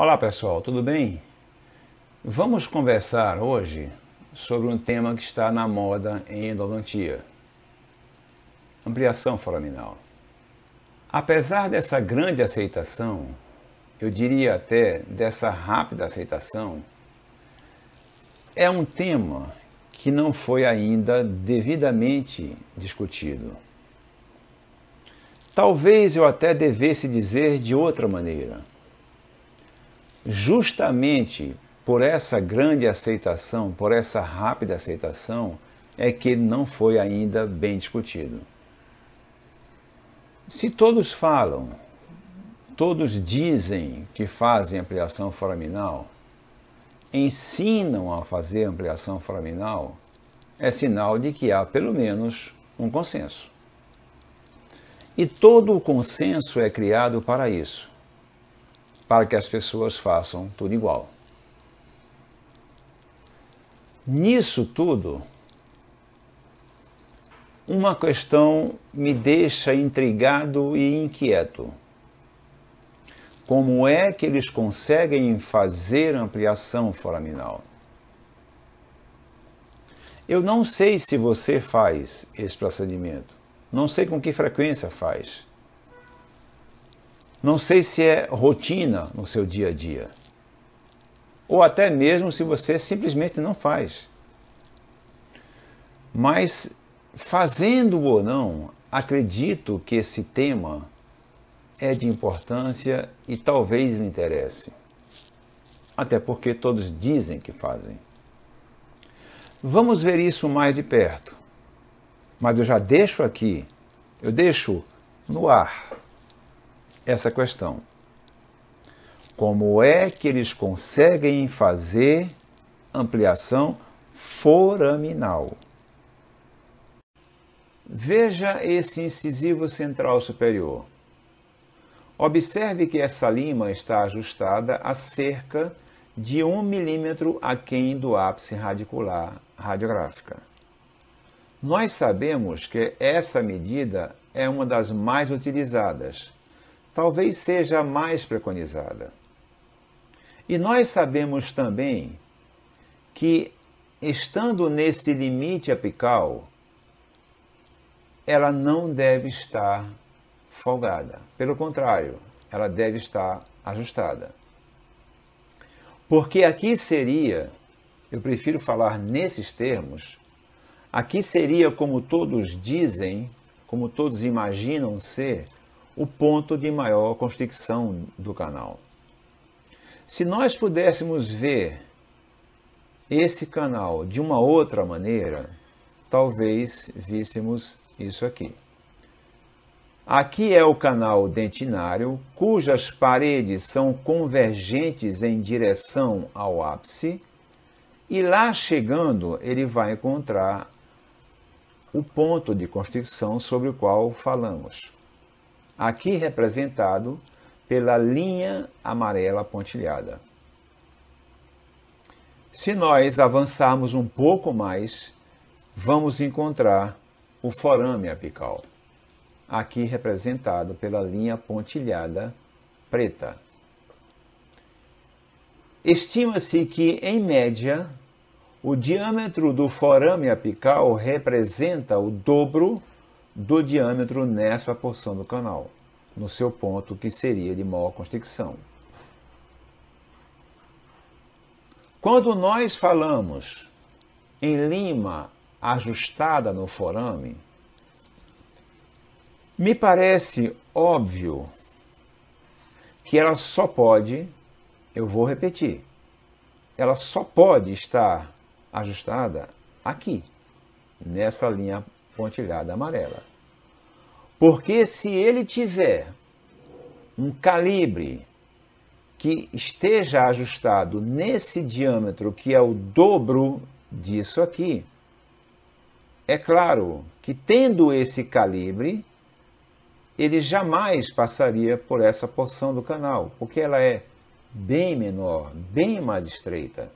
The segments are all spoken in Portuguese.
Olá pessoal, tudo bem? Vamos conversar hoje sobre um tema que está na moda em endodontia: ampliação foraminal. Apesar dessa grande aceitação, eu diria até dessa rápida aceitação, é um tema que não foi ainda devidamente discutido. Talvez eu até devesse dizer de outra maneira. Justamente por essa grande aceitação, por essa rápida aceitação, é que ele não foi ainda bem discutido. Se todos falam, todos dizem que fazem ampliação foraminal, ensinam a fazer ampliação foraminal, é sinal de que há pelo menos um consenso. E todo o consenso é criado para isso, para que as pessoas façam tudo igual. Nisso tudo, uma questão me deixa intrigado e inquieto. Como é que eles conseguem fazer ampliação foraminal? Eu não sei se você faz esse procedimento. Não sei com que frequência faz. Não sei se é rotina no seu dia a dia. Ou até mesmo se você simplesmente não faz. Mas, fazendo ou não, acredito que esse tema é de importância e talvez lhe interesse. Até porque todos dizem que fazem. Vamos ver isso mais de perto. Mas eu já deixo aqui, eu deixo no ar essa questão. Como é que eles conseguem fazer ampliação foraminal? Veja esse incisivo central superior. Observe que essa lima está ajustada a cerca de 1 milímetro aquém do ápice radicular radiográfica. Nós sabemos que essa medida é uma das mais utilizadas, talvez seja a mais preconizada. E nós sabemos também que, estando nesse limite apical, ela não deve estar folgada. Pelo contrário, ela deve estar ajustada. Porque aqui seria, eu prefiro falar nesses termos, aqui seria, como todos dizem, como todos imaginam ser, o ponto de maior constricção do canal. Se nós pudéssemos ver esse canal de uma outra maneira, talvez víssemos isso aqui. Aqui é o canal dentinário, cujas paredes são convergentes em direção ao ápice, e lá chegando ele vai encontrar o ponto de constricção sobre o qual falamos. Aqui representado pela linha amarela pontilhada. Se nós avançarmos um pouco mais, vamos encontrar o forame apical, aqui representado pela linha pontilhada preta. Estima-se que, em média, o diâmetro do forame apical representa o dobro do diâmetro nessa porção do canal, no seu ponto que seria de maior constricção. Quando nós falamos em lima ajustada no forame, me parece óbvio que ela só pode, eu vou repetir, ela só pode estar ajustada aqui, nessa linha pontilhada amarela. Porque se ele tiver um calibre que esteja ajustado nesse diâmetro, que é o dobro disso aqui, é claro que, tendo esse calibre, ele jamais passaria por essa porção do canal, porque ela é bem menor, bem mais estreita.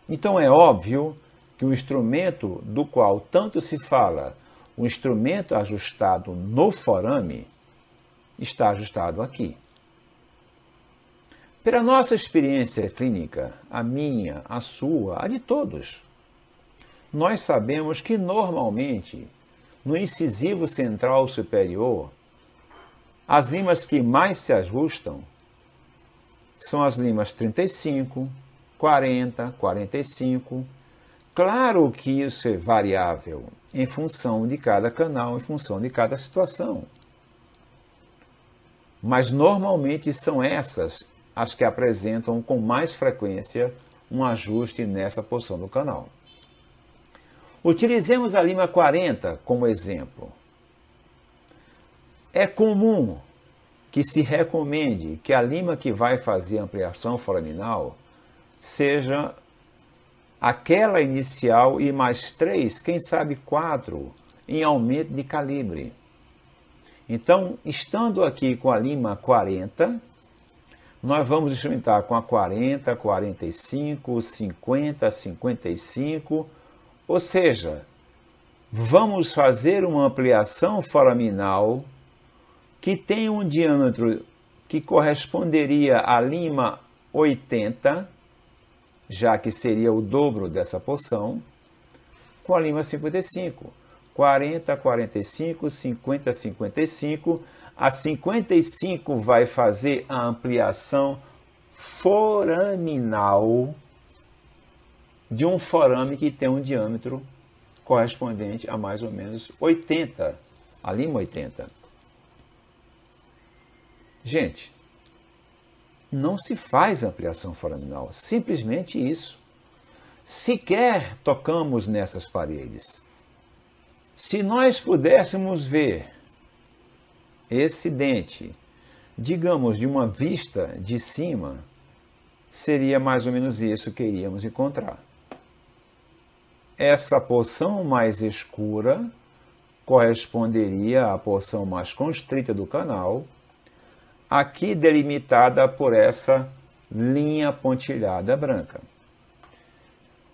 Então é óbvio que o instrumento do qual tanto se fala, o instrumento ajustado no forame, está ajustado aqui. Pela nossa experiência clínica, a minha, a sua, a de todos, nós sabemos que normalmente no incisivo central superior, as limas que mais se ajustam são as limas 35, 40, 45. Claro que isso é variável em função de cada canal, em função de cada situação. Mas normalmente são essas as que apresentam com mais frequência um ajuste nessa porção do canal. Utilizemos a lima 40 como exemplo. É comum que se recomende que a lima que vai fazer ampliação foraminal seja aquela inicial e mais 3, quem sabe 4, em aumento de calibre. Então, estando aqui com a lima 40, nós vamos instrumentar com a 40, 45, 50, 55, ou seja, vamos fazer uma ampliação foraminal que tem um diâmetro que corresponderia à lima 80, já que seria o dobro dessa porção, com a lima 55. 40, 45, 50, 55. A 55 vai fazer a ampliação foraminal de um forame que tem um diâmetro correspondente a mais ou menos 80, a lima 80. Gente, não se faz ampliação foraminal, simplesmente isso. Sequer tocamos nessas paredes. Se nós pudéssemos ver esse dente, digamos, de uma vista de cima, seria mais ou menos isso que iríamos encontrar. Essa porção mais escura corresponderia à porção mais constrita do canal, aqui delimitada por essa linha pontilhada branca.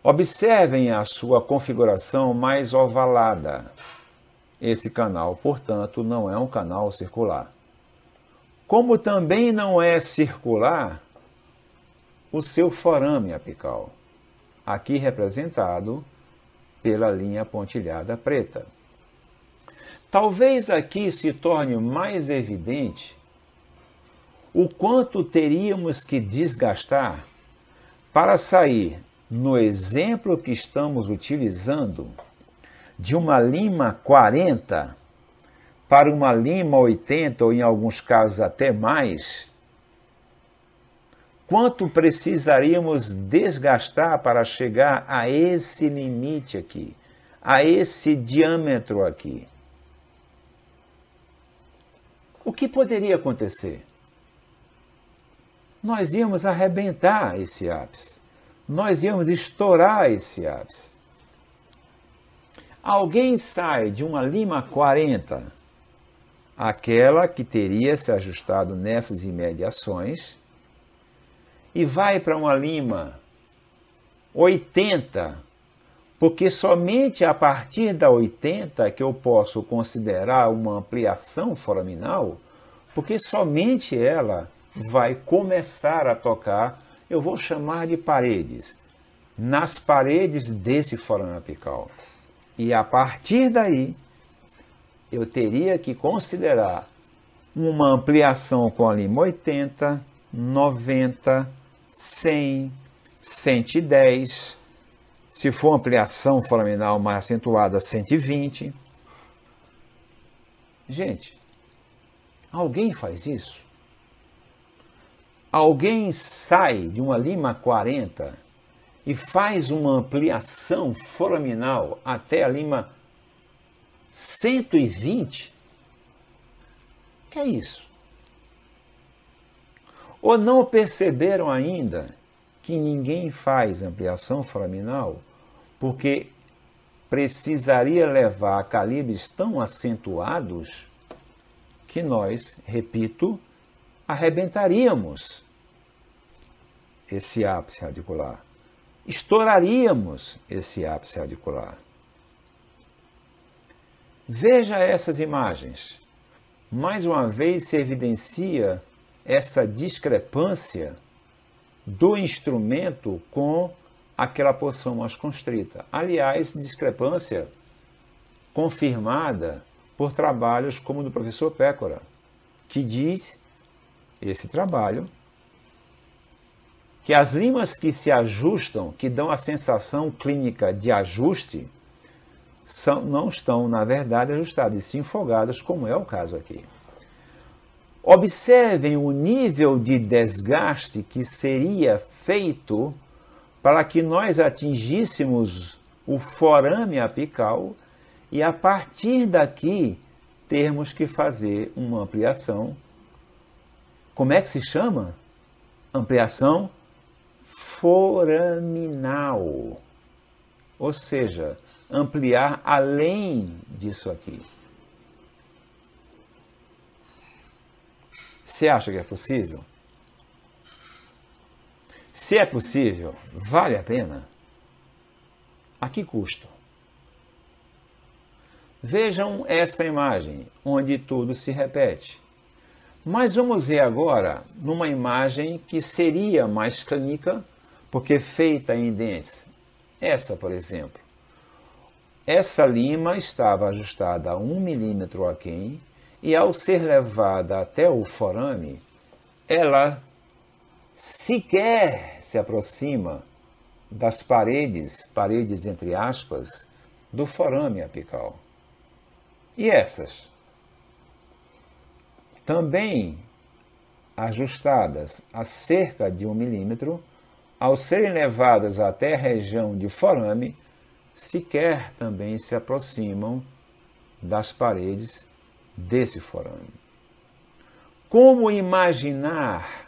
Observem a sua configuração mais ovalada. Esse canal, portanto, não é um canal circular. Como também não é circular o seu forame apical, aqui representado pela linha pontilhada preta. Talvez aqui se torne mais evidente o quanto teríamos que desgastar para sair, no exemplo que estamos utilizando, de uma lima 40 para uma lima 80, ou em alguns casos até mais, quanto precisaríamos desgastar para chegar a esse limite aqui, a esse diâmetro aqui? O que poderia acontecer? Nós íamos arrebentar esse ápice. Nós íamos estourar esse ápice. Alguém sai de uma lima 40, aquela que teria se ajustado nessas imediações, e vai para uma lima 80, porque somente a partir da 80 que eu posso considerar uma ampliação foraminal, porque somente ela vai começar a tocar, eu vou chamar de paredes, nas paredes desse forame apical. E a partir daí, eu teria que considerar uma ampliação com a lima 80, 90, 100, 110, se for ampliação foraminal mais acentuada, 120. Gente, alguém faz isso? Alguém sai de uma lima 40 e faz uma ampliação foraminal até a lima 120? O que é isso? Ou não perceberam ainda que ninguém faz ampliação foraminal porque precisaria levar a calibres tão acentuados que nós, repito, arrebentaríamos esse ápice radicular, estouraríamos esse ápice radicular. Veja essas imagens. Mais uma vez se evidencia essa discrepância do instrumento com aquela porção mais constrita. Aliás, discrepância confirmada por trabalhos como o do professor Pécora, que diz, esse trabalho, que as limas que se ajustam, que dão a sensação clínica de ajuste, não estão, na verdade, ajustadas, e sim folgadas, como é o caso aqui. Observem o nível de desgaste que seria feito para que nós atingíssemos o forame apical e, a partir daqui, termos que fazer uma ampliação. Como é que se chama? Ampliação foraminal. Ou seja, ampliar além disso aqui. Você acha que é possível? Se é possível, vale a pena? A que custo? Vejam essa imagem, onde tudo se repete. Mas vamos ver agora numa imagem que seria mais clínica, porque feita em dentes. Essa, por exemplo. Essa lima estava ajustada a 1 milímetro aquém, e ao ser levada até o forame, ela sequer se aproxima das paredes entre aspas, do forame apical. E essas? Também ajustadas a cerca de 1 milímetro, ao serem levadas até a região de forame, sequer também se aproximam das paredes desse forame. Como imaginar,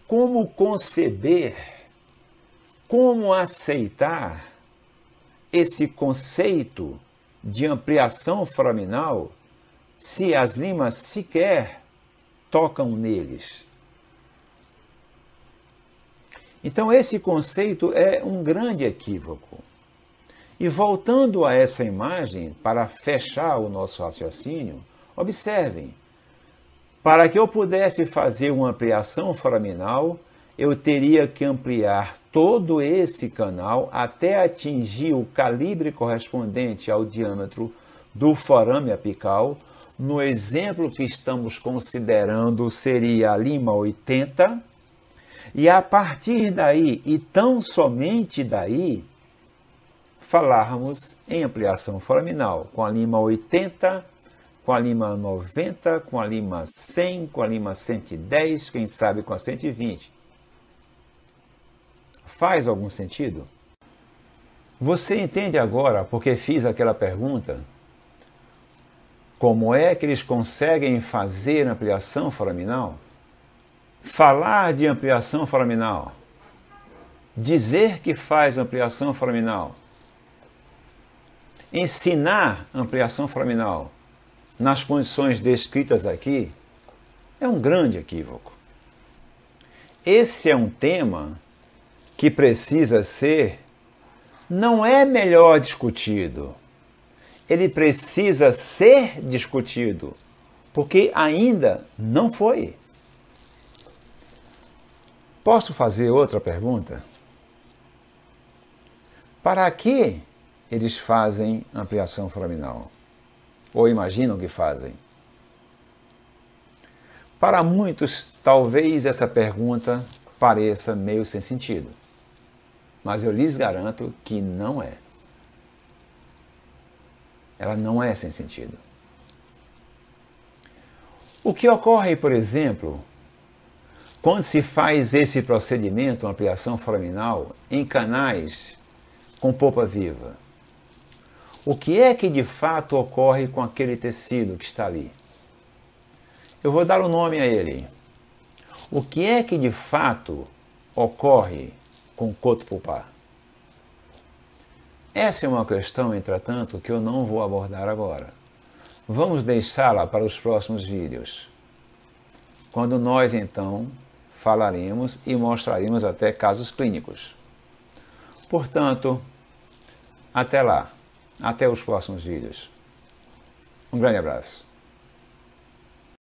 como conceber, como aceitar esse conceito de ampliação foraminal se as limas sequer tocam neles? Então, esse conceito é um grande equívoco. E voltando a essa imagem, para fechar o nosso raciocínio, observem, para que eu pudesse fazer uma ampliação foraminal, eu teria que ampliar todo esse canal até atingir o calibre correspondente ao diâmetro do forame apical. No exemplo que estamos considerando, seria a lima 80, e a partir daí, e tão somente daí, falarmos em ampliação foraminal, com a lima 80, com a lima 90, com a lima 100, com a lima 110, quem sabe com a 120. Faz algum sentido? Você entende agora porque fiz aquela pergunta? Como é que eles conseguem fazer ampliação foraminal? Falar de ampliação foraminal. Dizer que faz ampliação foraminal. Ensinar ampliação foraminal nas condições descritas aqui é um grande equívoco. Esse é um tema que precisa ser, não é melhor discutido, ele precisa ser discutido, porque ainda não foi. Posso fazer outra pergunta? Para que eles fazem ampliação foraminal? Ou imaginam que fazem? Para muitos, talvez essa pergunta pareça meio sem sentido. Mas eu lhes garanto que não é. Ela não é sem sentido. O que ocorre, por exemplo, quando se faz esse procedimento, ampliação foraminal, em canais com polpa viva? O que é que de fato ocorre com aquele tecido que está ali? Eu vou dar um nome a ele. O que é que de fato ocorre com o coto pulpar? Essa é uma questão, entretanto, que eu não vou abordar agora. Vamos deixá-la para os próximos vídeos, quando nós, então, falaremos e mostraremos até casos clínicos. Portanto, até lá. Até os próximos vídeos. Um grande abraço.